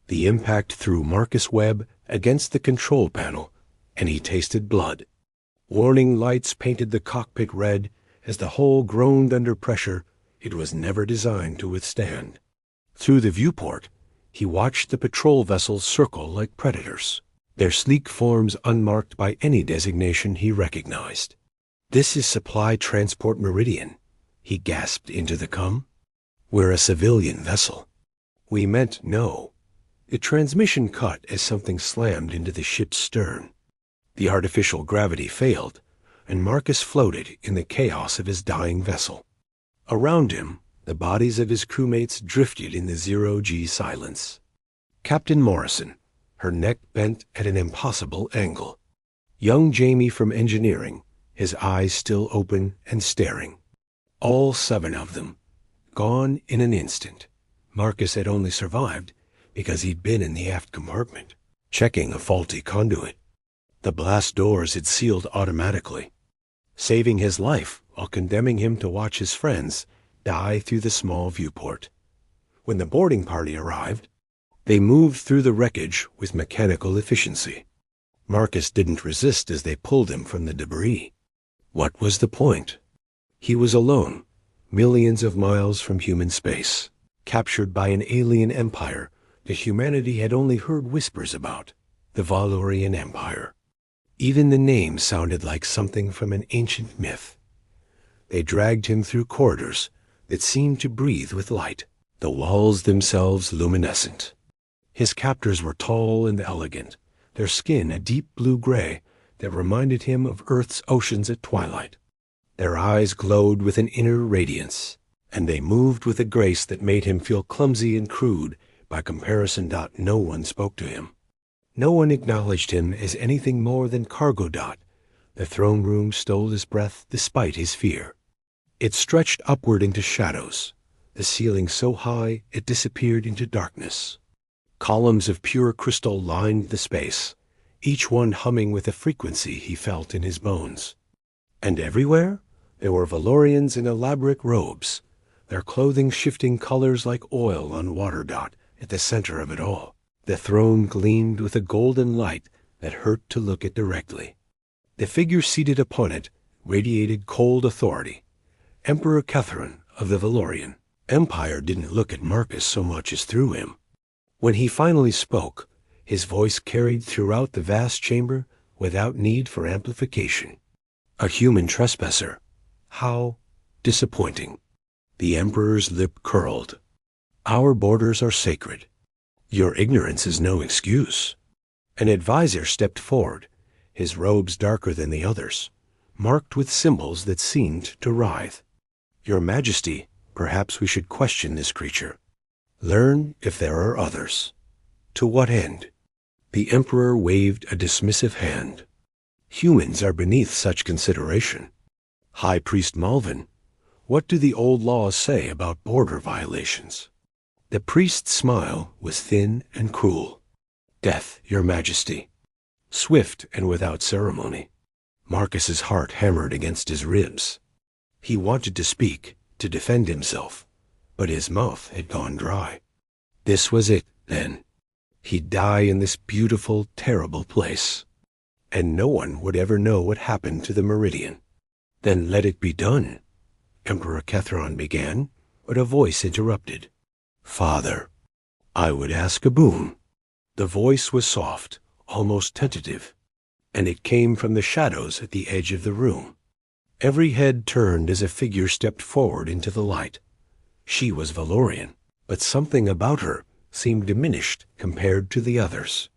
The impact threw Marcus Webb against the control panel, and he tasted blood. Warning lights painted the cockpit red as the hull groaned under pressure it was never designed to withstand. Through the viewport, he watched the patrol vessels circle like predators, their sleek forms unmarked by any designation he recognized. "This is Supply Transport Meridian," he gasped into the com. "We're a civilian vessel." "We meant no." The transmission cut as something slammed into the ship's stern. The artificial gravity failed, and Marcus floated in the chaos of his dying vessel. Around him, the bodies of his crewmates drifted in the zero-G silence. Captain Morrison, her neck bent at an impossible angle. Young Jamie from engineering, his eyes still open and staring. All 7 of them, gone in an instant. Marcus had only survived because he'd been in the aft compartment, checking a faulty conduit. The blast doors had sealed automatically, saving his life while condemning him to watch his friends die through the small viewport. When the boarding party arrived, they moved through the wreckage with mechanical efficiency. Marcus didn't resist as they pulled him from the debris. What was the point? He was alone, millions of miles from human space, captured by an alien empire that humanity had only heard whispers about, the Valorian Empire. Even the name sounded like something from an ancient myth. They dragged him through corridors that seemed to breathe with light, the walls themselves luminescent. His captors were tall and elegant, their skin a deep blue gray that reminded him of Earth's oceans at twilight. Their eyes glowed with an inner radiance, and they moved with a grace that made him feel clumsy and crude by comparison. No one spoke to him. No one acknowledged him as anything more than cargo. The throne room stole his breath despite his fear. It stretched upward into shadows, the ceiling so high it disappeared into darkness. Columns of pure crystal lined the space, each one humming with a frequency he felt in his bones. And everywhere there were Valorians in elaborate robes, their clothing shifting colors like oil on water. At the center of it all, the throne gleamed with a golden light that hurt to look at directly. The figure seated upon it radiated cold authority. Emperor Catherine of the Valorian Empire didn't look at Marcus so much as through him. When he finally spoke, his voice carried throughout the vast chamber without need for amplification. "A human trespasser. How disappointing." The Emperor's lip curled. "Our borders are sacred. Your ignorance is no excuse." An advisor stepped forward, his robes darker than the others, marked with symbols that seemed to writhe. "Your Majesty, perhaps we should question this creature. Learn if there are others." "To what end?" The Emperor waved a dismissive hand. "Humans are beneath such consideration. High Priest Malvin, what do the old laws say about border violations?" The priest's smile was thin and cruel. "Death, Your Majesty." Swift and without ceremony. Marcus's heart hammered against his ribs. He wanted to speak, to defend himself, but his mouth had gone dry. This was it, then. He'd die in this beautiful, terrible place, and no one would ever know what happened to the Meridian. "Then let it be done," Emperor Kethron began, but a voice interrupted. "Father, I would ask a boon." The voice was soft, almost tentative, and it came from the shadows at the edge of the room. Every head turned as a figure stepped forward into the light. She was Valorian, but something about her seemed diminished compared to the others.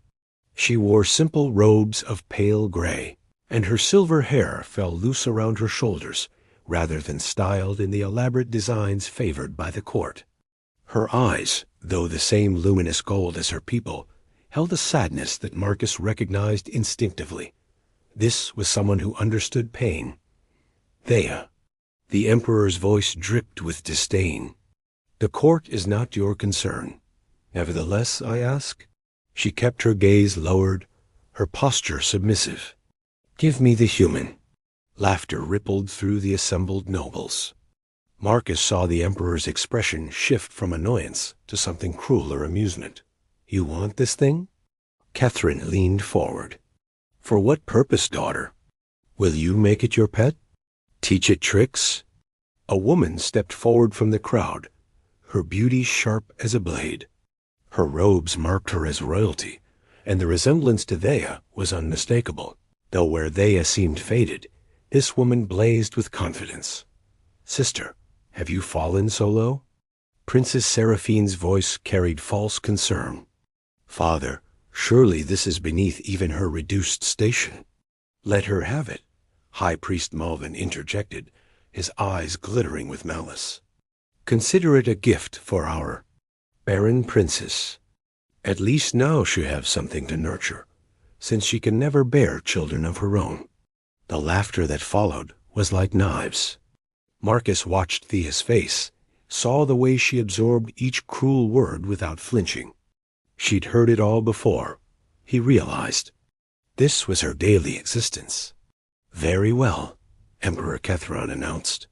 She wore simple robes of pale gray, and her silver hair fell loose around her shoulders rather than styled in the elaborate designs favored by the court. Her eyes, though the same luminous gold as her people, held a sadness that Marcus recognized instinctively. This was someone who understood pain. "Thea." The Emperor's voice dripped with disdain. "The court is not your concern. Nevertheless, I ask." She kept her gaze lowered, her posture submissive. "Give me the human." Laughter rippled through the assembled nobles. Marcus saw the Emperor's expression shift from annoyance to something cruel or amusement. You want this thing? Catherine leaned forward. For what purpose, daughter? Will you make it your pet? Teach it tricks? A woman stepped forward from the crowd, her beauty sharp as a blade. Her robes marked her as royalty, and the resemblance to Thea was unmistakable. Though where Thea seemed faded, this woman blazed with confidence. Sister, have you fallen so low? Princess Seraphine's voice carried false concern. Father, surely this is beneath even her reduced station. Let her have it, High Priest Malvin interjected, his eyes glittering with malice. Consider it a gift for our Baron Princess. At least now she has something to nurture, since she can never bear children of her own. The laughter that followed was like knives. Marcus watched Thea's face, saw the way she absorbed each cruel word without flinching. She'd heard it all before, he realized. This was her daily existence. Very well, Emperor Kethron announced.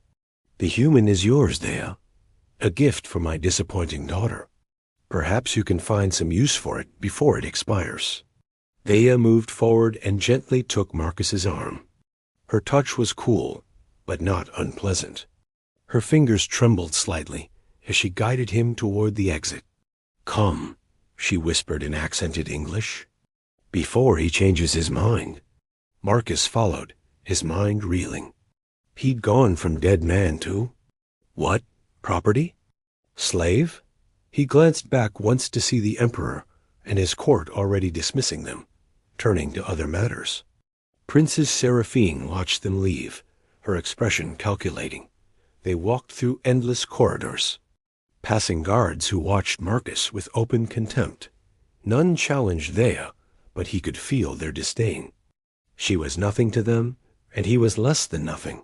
The human is yours, Thea. A gift for my disappointing daughter. Perhaps you can find some use for it before it expires. Thea moved forward and gently took Marcus's arm. Her touch was cool, but not unpleasant. Her fingers trembled slightly as she guided him toward the exit. Come, she whispered in accented English. Before he changes his mind. Marcus followed, his mind reeling. He'd gone from dead man to... What? Property? Slave? He glanced back once to see the Emperor and his court already dismissing them, turning to other matters. Princess Seraphine watched them leave, her expression calculating. They walked through endless corridors, passing guards who watched Marcus with open contempt. None challenged Thea, but he could feel their disdain. She was nothing to them, and he was less than nothing.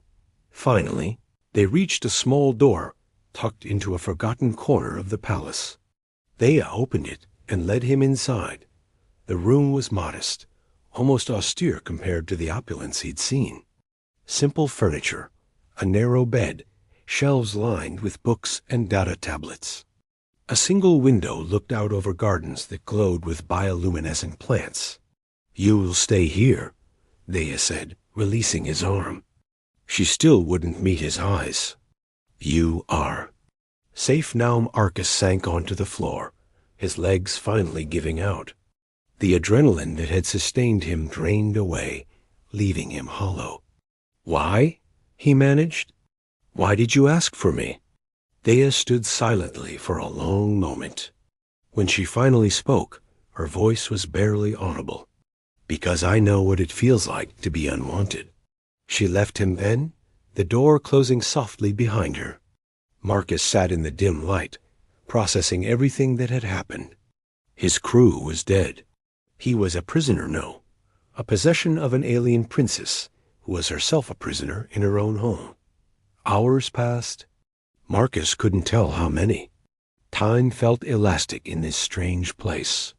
Finally, they reached a small door tucked into a forgotten corner of the palace. Thea opened it and led him inside. The room was modest, almost austere compared to the opulence he'd seen. Simple furniture, a narrow bed, shelves lined with books and data tablets. A single window looked out over gardens that glowed with bioluminescent plants. You'll stay here, Thea said, releasing his arm. She still wouldn't meet his eyes. You are. Safe Naum Arcus sank onto the floor, his legs finally giving out. The adrenaline that had sustained him drained away, leaving him hollow. Why? He managed. Why did you ask for me? Thea stood silently for a long moment. When she finally spoke, her voice was barely audible. Because I know what it feels like to be unwanted. She left him then, the door closing softly behind her. Marcus sat in the dim light, processing everything that had happened. His crew was dead. He was a prisoner, no, a possession of an alien princess who was herself a prisoner in her own home. Hours passed. Marcus couldn't tell how many. Time felt elastic in this strange place.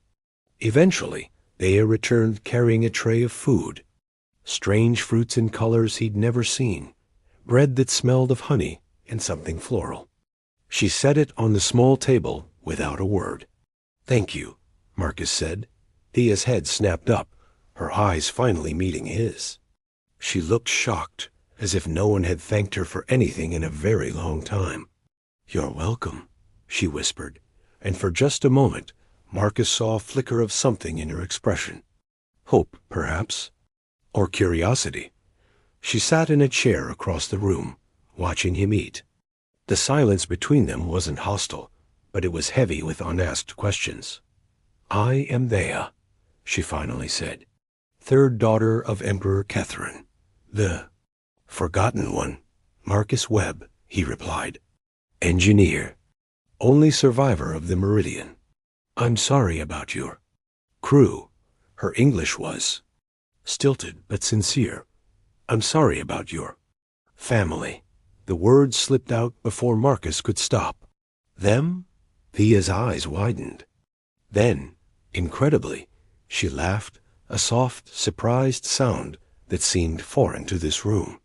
Eventually, Thea returned carrying a tray of food. Strange fruits and colors he'd never seen. Bread that smelled of honey and something floral. She set it on the small table without a word. Thank you, Marcus said. Thea's head snapped up, her eyes finally meeting his. She looked shocked, as if no one had thanked her for anything in a very long time. You're welcome, she whispered, and for just a moment, Marcus saw a flicker of something in her expression. Hope, perhaps, or curiosity. She sat in a chair across the room, watching him eat. The silence between them wasn't hostile, but it was heavy with unasked questions. I am Thea, she finally said, third daughter of Emperor Kethron. The forgotten one, Marcus Webb, he replied. Engineer, only survivor of the Meridian. I'm sorry about your crew. Her English was stilted but sincere. I'm sorry about your family. The words slipped out before Marcus could stop. Them? Thea's eyes widened. Then, incredibly, she laughed, a soft, surprised sound that seemed foreign to this room.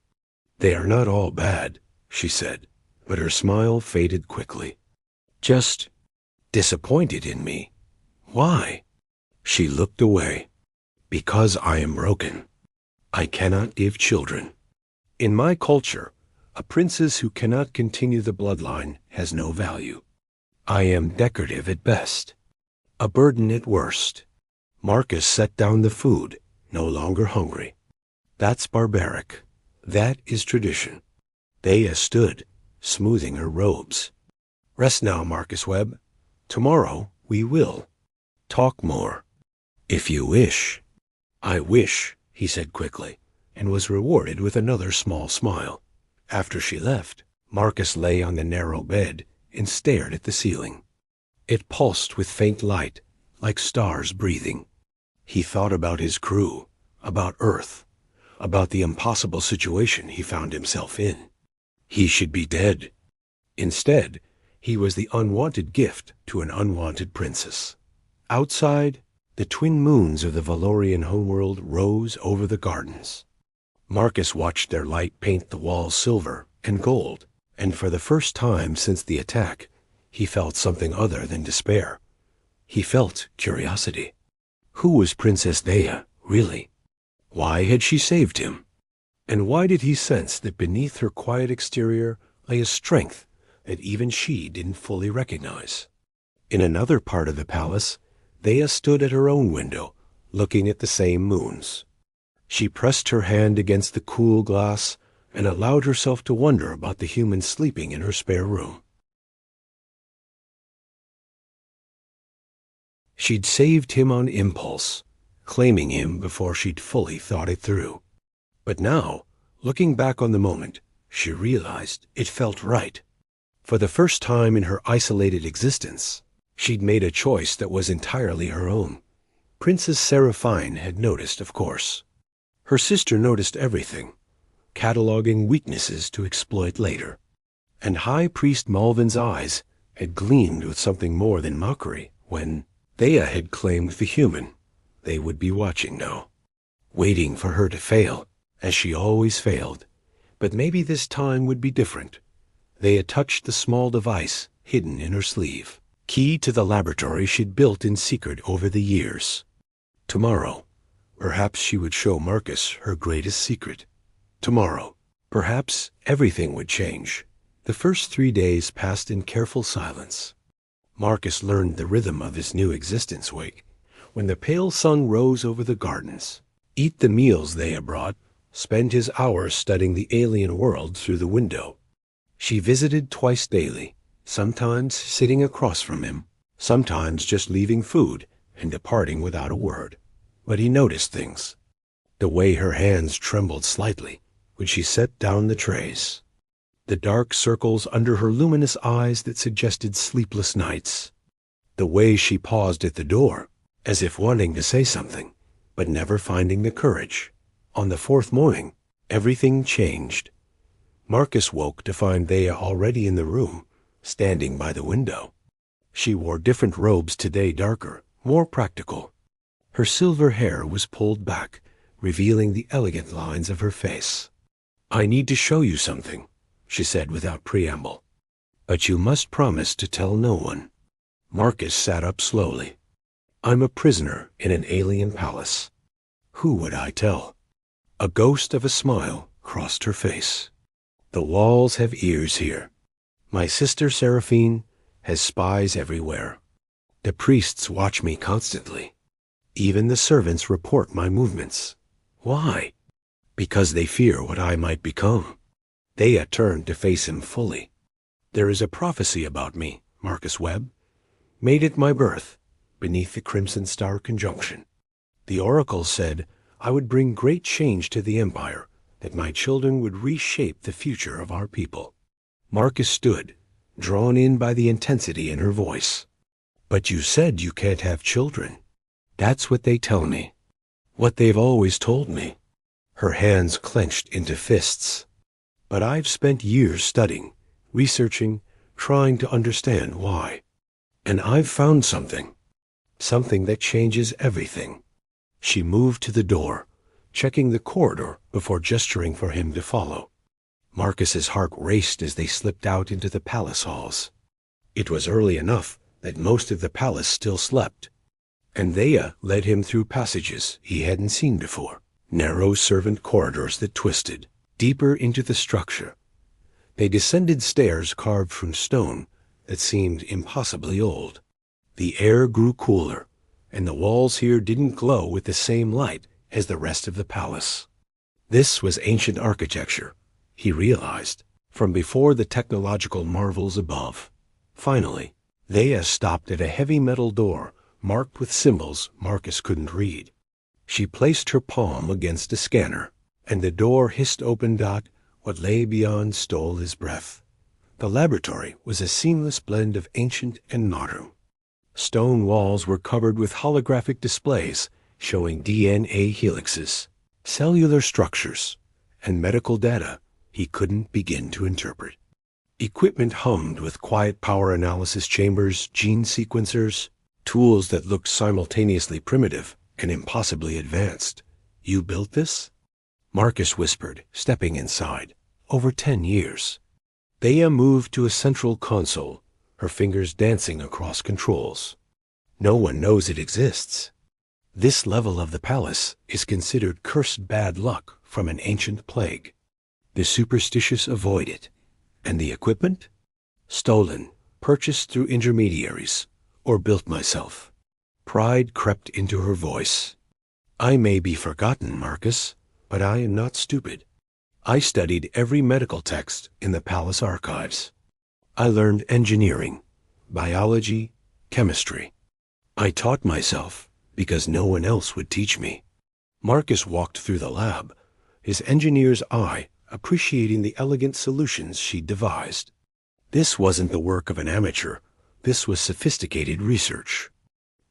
They are not all bad, she said, but her smile faded quickly. Just disappointed in me. Why? She looked away. Because I am broken. I cannot give children. In my culture, a princess who cannot continue the bloodline has no value. I am decorative at best, a burden at worst. Marcus set down the food, no longer hungry. That's barbaric. That is tradition. Thea stood, smoothing her robes. Rest now, Marcus Webb. Tomorrow we will talk more. If you wish. I wish, he said quickly, and was rewarded with another small smile. After she left, Marcus lay on the narrow bed and stared at the ceiling. It pulsed with faint light, like stars breathing. He thought about his crew, about Earth, about the impossible situation he found himself in. He should be dead. Instead, he was the unwanted gift to an unwanted princess. Outside, the twin moons of the Valorian homeworld rose over the gardens. Marcus watched their light paint the walls silver and gold, and for the first time since the attack, he felt something other than despair. He felt curiosity. Who was Princess Thea, really? Why had she saved him? And why did he sense that beneath her quiet exterior lay a strength that even she didn't fully recognize? In another part of the palace, Thea stood at her own window, looking at the same moons. She pressed her hand against the cool glass and allowed herself to wonder about the humans sleeping in her spare room. She'd saved him on impulse, claiming him before she'd fully thought it through. But now, looking back on the moment, she realized it felt right. For the first time in her isolated existence, she'd made a choice that was entirely her own. Princess Seraphine had noticed, of course. Her sister noticed everything, cataloging weaknesses to exploit later. And High Priest Malvin's eyes had gleamed with something more than mockery when Thea had claimed the human. They would be watching now, waiting for her to fail, as she always failed. But maybe this time would be different. Thea touched the small device hidden in her sleeve, key to the laboratory she'd built in secret over the years. Tomorrow, perhaps she would show Marcus her greatest secret. Tomorrow, perhaps everything would change. The first 3 days passed in careful silence. Marcus learned the rhythm of his new existence wake, when the pale sun rose over the gardens. Eat the meals Thea brought, spend his hours studying the alien world through the window. She visited twice daily, sometimes sitting across from him, sometimes just leaving food and departing without a word. But he noticed things. The way her hands trembled slightly when she set down the trays. The dark circles under her luminous eyes that suggested sleepless nights. The way she paused at the door, as if wanting to say something, but never finding the courage. On the fourth morning, everything changed. Marcus woke to find Thea already in the room, standing by the window. She wore different robes today, darker, more practical. Her silver hair was pulled back, revealing the elegant lines of her face. "I need to show you something," she said without preamble. "But you must promise to tell no one." Marcus sat up slowly. "I'm a prisoner in an alien palace. Who would I tell?" A ghost of a smile crossed her face. "The walls have ears here. My sister Seraphine has spies everywhere. The priests watch me constantly. Even the servants report my movements. Why? Because they fear what I might become." Thea turned to face him fully. "There is a prophecy about me, Marcus Webb, made at my birth, beneath the Crimson Star conjunction. The oracle said I would bring great change to the Empire, that my children would reshape the future of our people." Marcus stood, drawn in by the intensity in her voice. "But you said you can't have children." "That's what they tell me. What they've always told me." Her hands clenched into fists. "But I've spent years studying, researching, trying to understand why. And I've found something. Something that changes everything." She moved to the door, checking the corridor before gesturing for him to follow. Marcus's heart raced as they slipped out into the palace halls. It was early enough that most of the palace still slept. and Thea led him through passages he hadn't seen before, narrow servant corridors that twisted deeper into the structure. They descended stairs carved from stone that seemed impossibly old. The air grew cooler, and the walls here didn't glow with the same light as the rest of the palace. This was ancient architecture, he realized, from before the technological marvels above. Finally, Thea stopped at a heavy metal door marked with symbols Marcus couldn't read. She placed her palm against a scanner, and the door hissed open. What lay beyond stole his breath. The laboratory was a seamless blend of ancient and modern. Stone walls were covered with holographic displays showing DNA helixes, cellular structures, and medical data he couldn't begin to interpret. Equipment hummed with quiet power analysis chambers, gene sequencers, tools that looked simultaneously primitive and impossibly advanced. "You built this?" Marcus whispered, stepping inside. "Over 10 years." Thea moved to a central console, her fingers dancing across controls. "No one knows it exists. This level of the palace is considered cursed bad luck from an ancient plague. The superstitious avoid it. And the equipment? Stolen, purchased through intermediaries, or built myself." Pride crept into her voice. "I may be forgotten, Marcus, but I am not stupid. I studied every medical text in the palace archives. I learned engineering, biology, chemistry. I taught myself because no one else would teach me." Marcus walked through the lab, his engineer's eye appreciating the elegant solutions she'd devised. This wasn't the work of an amateur. This was sophisticated research.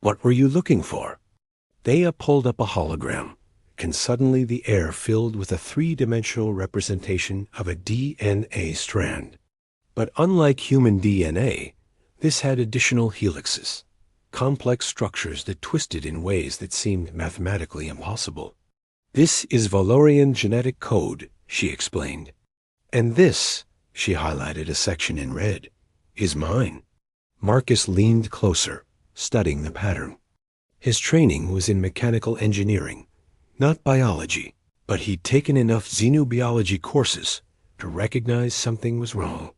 "What were you looking for?" Thea pulled up a hologram, and suddenly the air filled with a three-dimensional representation of a DNA strand. But unlike human DNA, this had additional helixes, complex structures that twisted in ways that seemed mathematically impossible. "This is Valorian genetic code," she explained. "And this," she highlighted a section in red, "is mine." Marcus leaned closer, studying the pattern. His training was in mechanical engineering, not biology, but he'd taken enough xenobiology courses to recognize something was wrong.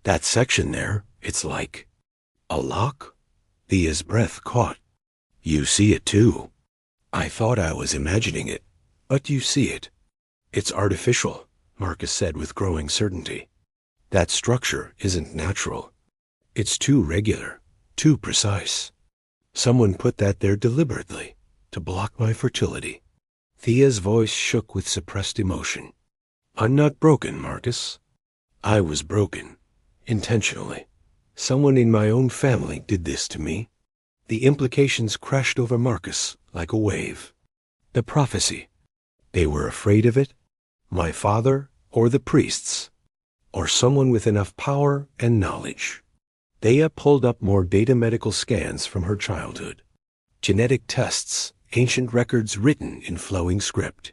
"That section there, it's like a lock?" Thea's breath caught. "You see it too." "I thought I was imagining it, but you see it." "It's artificial," Marcus said with growing certainty. "That structure isn't natural. It's too regular, too precise. Someone put that there deliberately, to block my fertility." Thea's voice shook with suppressed emotion. "I'm not broken, Marcus. I was broken, intentionally. Someone in my own family did this to me." The implications crashed over Marcus like a wave. The prophecy. They were afraid of it? My father, or the priests, or someone with enough power and knowledge. Thea pulled up more data medical scans from her childhood. Genetic tests, ancient records written in flowing script.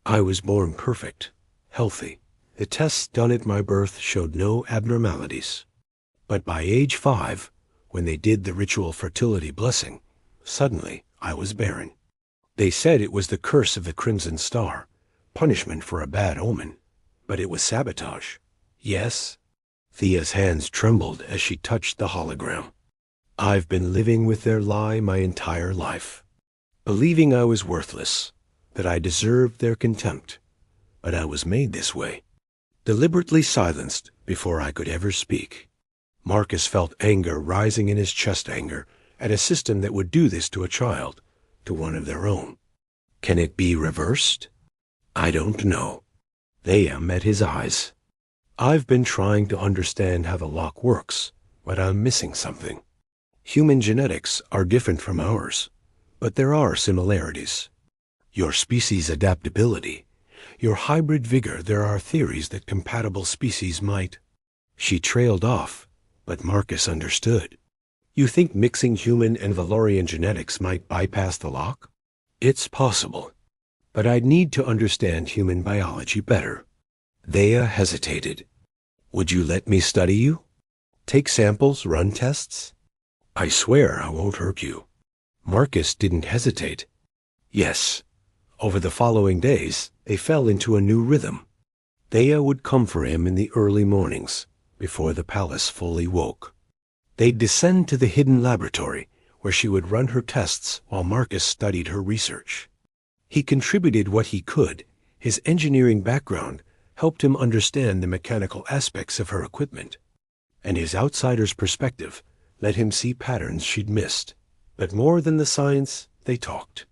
I was born perfect, healthy. The tests done at my birth showed no abnormalities. But by age 5, when they did the ritual fertility blessing, suddenly I was barren. They said it was the curse of the Crimson Star, punishment for a bad omen. But it was sabotage. Yes. Thea's hands trembled as she touched the hologram. I've been living with their lie my entire life, believing I was worthless, that I deserved their contempt. But I was made this way, deliberately silenced before I could ever speak. Marcus felt anger rising in his chest, anger at a system that would do this to a child, to one of their own. Can it be reversed? I don't know. Thea met his eyes. I've been trying to understand how the lock works, but I'm missing something. Human genetics are different from ours, but there are similarities. Your species' adaptability, your hybrid vigor, there are theories that compatible species might. She trailed off, but Marcus understood. You think mixing human and Valorian genetics might bypass the lock? It's possible, but I'd need to understand human biology better. Thea hesitated. Would you let me study you? Take samples, run tests? I swear I won't hurt you. Marcus didn't hesitate. Yes. Over the following days, they fell into a new rhythm. Thea would come for him in the early mornings, before the palace fully woke. They'd descend to the hidden laboratory, where she would run her tests while Marcus studied her research. He contributed what he could. His engineering background helped him understand the mechanical aspects of her equipment, and his outsider's perspective let him see patterns she'd missed. But more than the science, they talked.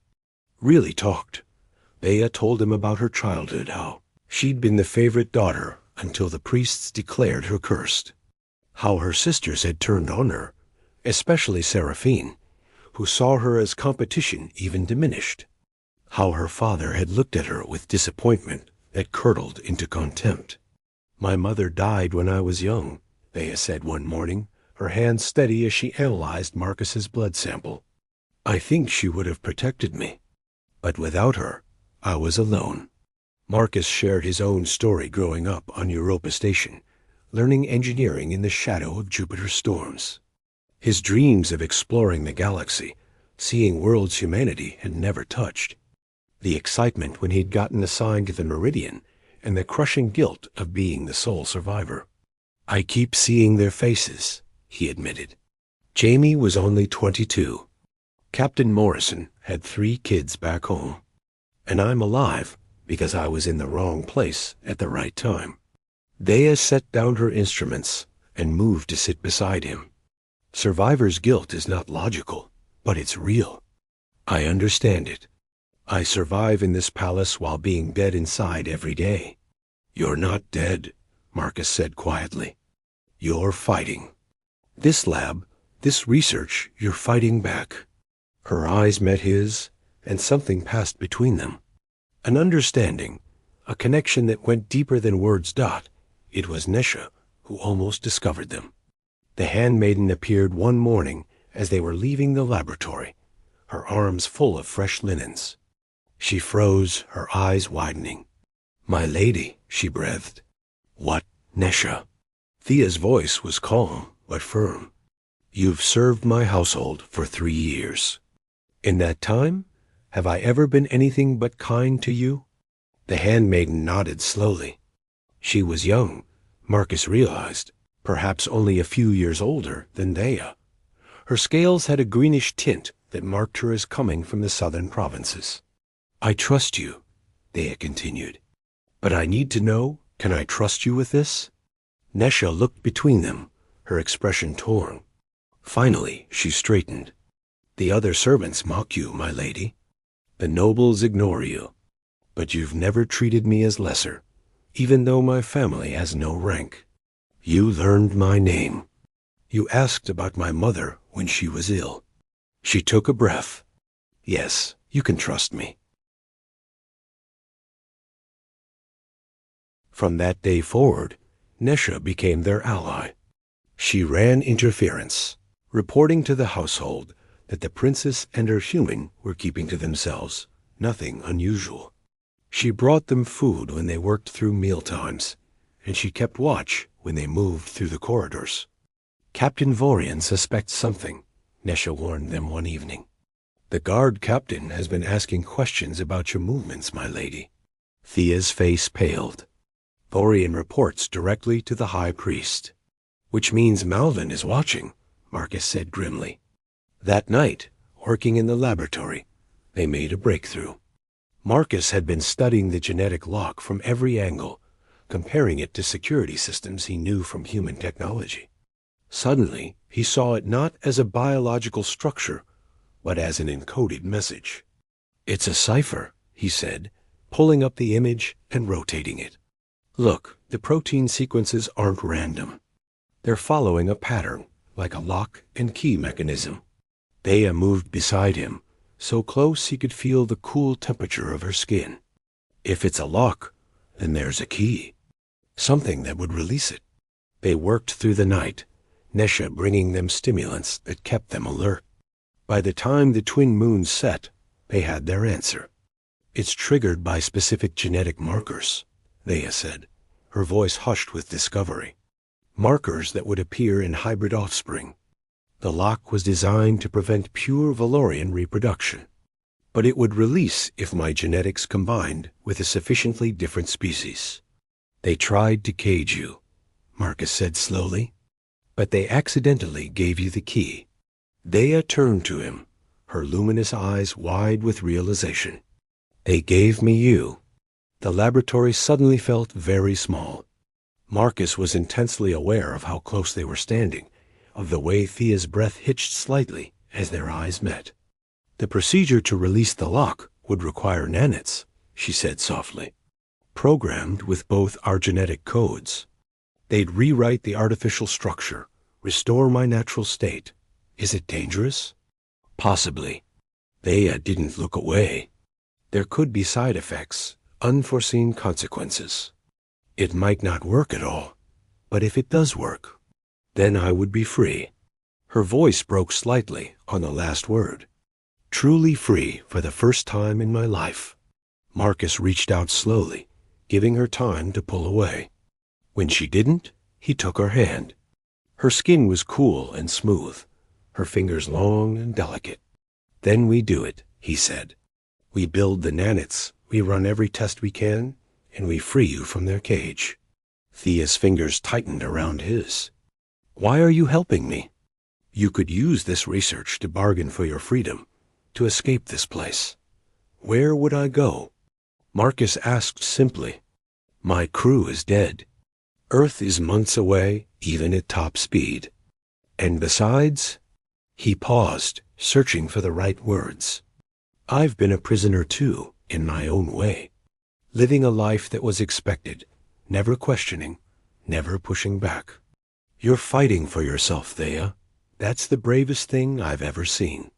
Really talked. Thea told him about her childhood, how she'd been the favorite daughter until the priests declared her cursed. How her sisters had turned on her, especially Seraphine, who saw her as competition even diminished. How her father had looked at her with disappointment that curdled into contempt. "My mother died when I was young," Thea said one morning, her hand steady as she analyzed Marcus's blood sample. "I think she would have protected me. But without her, I was alone." Marcus shared his own story growing up on Europa Station, learning engineering in the shadow of Jupiter's storms. His dreams of exploring the galaxy, seeing worlds humanity had never touched. The excitement when he'd gotten assigned to the Meridian, and the crushing guilt of being the sole survivor. "I keep seeing their faces," he admitted. Jamie was only 22. Captain Morrison had 3 kids back home. And I'm alive because I was in the wrong place at the right time. Thea set down her instruments and moved to sit beside him. "Survivor's guilt is not logical, but it's real. I understand it. I survive in this palace while being dead inside every day." "You're not dead," Marcus said quietly. "You're fighting. This lab, this research, you're fighting back." Her eyes met his, and something passed between them. An understanding, a connection that went deeper than words. It was Nesha who almost discovered them. The handmaiden appeared one morning as they were leaving the laboratory, her arms full of fresh linens. She froze, her eyes widening. "My lady," she breathed. "What, Nesha?" Thea's voice was calm but firm. "You've served my household for 3 years. In that time, have I ever been anything but kind to you?" The handmaiden nodded slowly. She was young, Marcus realized, perhaps only a few years older than Thea. Her scales had a greenish tint that marked her as coming from the southern provinces. "I trust you," Thea continued. "But I need to know, can I trust you with this?" Nesha looked between them, her expression torn. Finally, she straightened. "The other servants mock you, my lady. The nobles ignore you. But you've never treated me as lesser, even though my family has no rank. You learned my name. You asked about my mother when she was ill." She took a breath. "Yes, you can trust me." From that day forward, Nesha became their ally. She ran interference, reporting to the household that the princess and her human were keeping to themselves, nothing unusual. She brought them food when they worked through mealtimes, and she kept watch when they moved through the corridors. "Captain Vorian suspects something," Nesha warned them one evening. "The guard captain has been asking questions about your movements, my lady." Thea's face paled. "Vorian reports directly to the high priest." "Which means Malvin is watching," Marcus said grimly. That night, working in the laboratory, they made a breakthrough. Marcus had been studying the genetic lock from every angle, comparing it to security systems he knew from human technology. Suddenly, he saw it not as a biological structure, but as an encoded message. "It's a cipher," he said, pulling up the image and rotating it. "Look, the protein sequences aren't random. They're following a pattern, like a lock and key mechanism." Thea moved beside him, so close he could feel the cool temperature of her skin. "If it's a lock, then there's a key. Something that would release it." They worked through the night, Nesha bringing them stimulants that kept them alert. By the time the twin moons set, they had their answer. "It's triggered by specific genetic markers," Thea said, her voice hushed with discovery. "Markers that would appear in hybrid offspring. The lock was designed to prevent pure Valorian reproduction, but it would release if my genetics combined with a sufficiently different species. They tried to cage you, Marcus said slowly, but they accidentally gave you the key. Dea turned to him, her luminous eyes wide with realization. They gave me you. The laboratory suddenly felt very small. Marcus was intensely aware of how close they were standing, of the way Thea's breath hitched slightly as their eyes met. The procedure to release the lock would require nanits, she said softly, programmed with both our genetic codes. They'd rewrite the artificial structure, restore my natural state. Is it dangerous? Possibly. Thea didn't look away. There could be side effects, unforeseen consequences. It might not work at all, but if it does work, then I would be free. Her voice broke slightly on the last word. Truly free for the first time in my life. Marcus reached out slowly, giving her time to pull away. When she didn't, he took her hand. Her skin was cool and smooth, her fingers long and delicate. Then we do it, he said. We build the nanits, we run every test we can, and we free you from their cage. Thea's fingers tightened around his. Why are you helping me? You could use this research to bargain for your freedom, to escape this place. Where would I go? Marcus asked simply. My crew is dead. Earth is months away, even at top speed. And besides, he paused, searching for the right words. I've been a prisoner too, in my own way, living a life that was expected, never questioning, never pushing back. You're fighting for yourself, Thea. That's the bravest thing I've ever seen.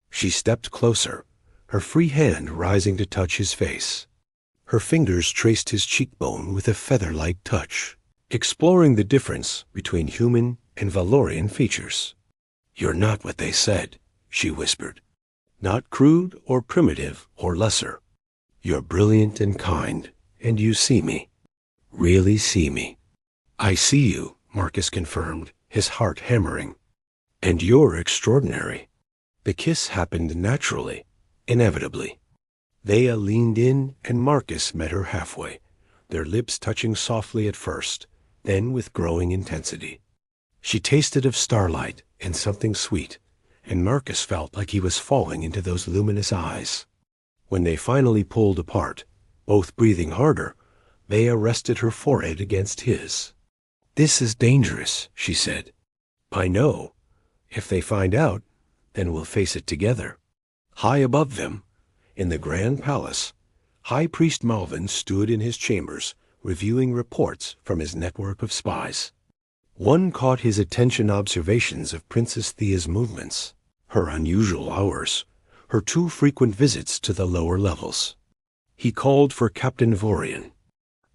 She stepped closer, her free hand rising to touch his face. Her fingers traced his cheekbone with a feather-like touch, exploring the difference between human and Valorian features. You're not what they said, she whispered. Not crude or primitive or lesser. You're brilliant and kind, and you see me. Really see me. I see you, Marcus confirmed, his heart hammering. And you're extraordinary. The kiss happened naturally, inevitably. Thea leaned in, and Marcus met her halfway, their lips touching softly at first, then with growing intensity. She tasted of starlight and something sweet, and Marcus felt like he was falling into those luminous eyes. When they finally pulled apart, both breathing harder, Thea rested her forehead against his. This is dangerous, she said. I know. If they find out, then we'll face it together. High above them, in the Grand Palace, High Priest Malvin stood in his chambers, reviewing reports from his network of spies. One caught his attention observations of Princess Thea's movements, her unusual hours, her too frequent visits to the lower levels. He called for Captain Vorian.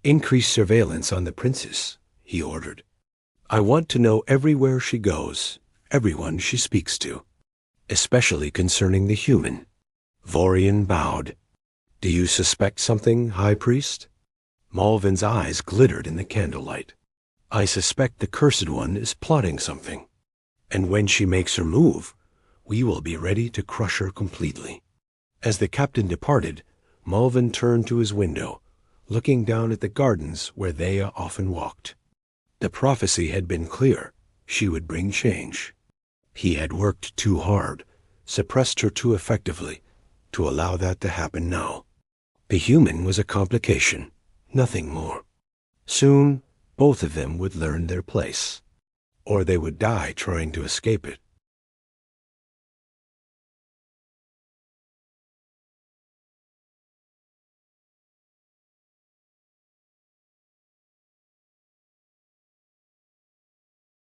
Increase surveillance on the princess, he ordered. I want to know everywhere she goes, everyone she speaks to, especially concerning the human. Vorian bowed. Do you suspect something, High Priest? Malvin's eyes glittered in the candlelight. I suspect the Cursed One is plotting something, and when she makes her move, we will be ready to crush her completely. As the captain departed, Malvin turned to his window, looking down at the gardens where Thea often walked. The prophecy had been clear. She would bring change. He had worked too hard, suppressed her too effectively, to allow that to happen now. The human was a complication, nothing more. Soon, both of them would learn their place, or they would die trying to escape it.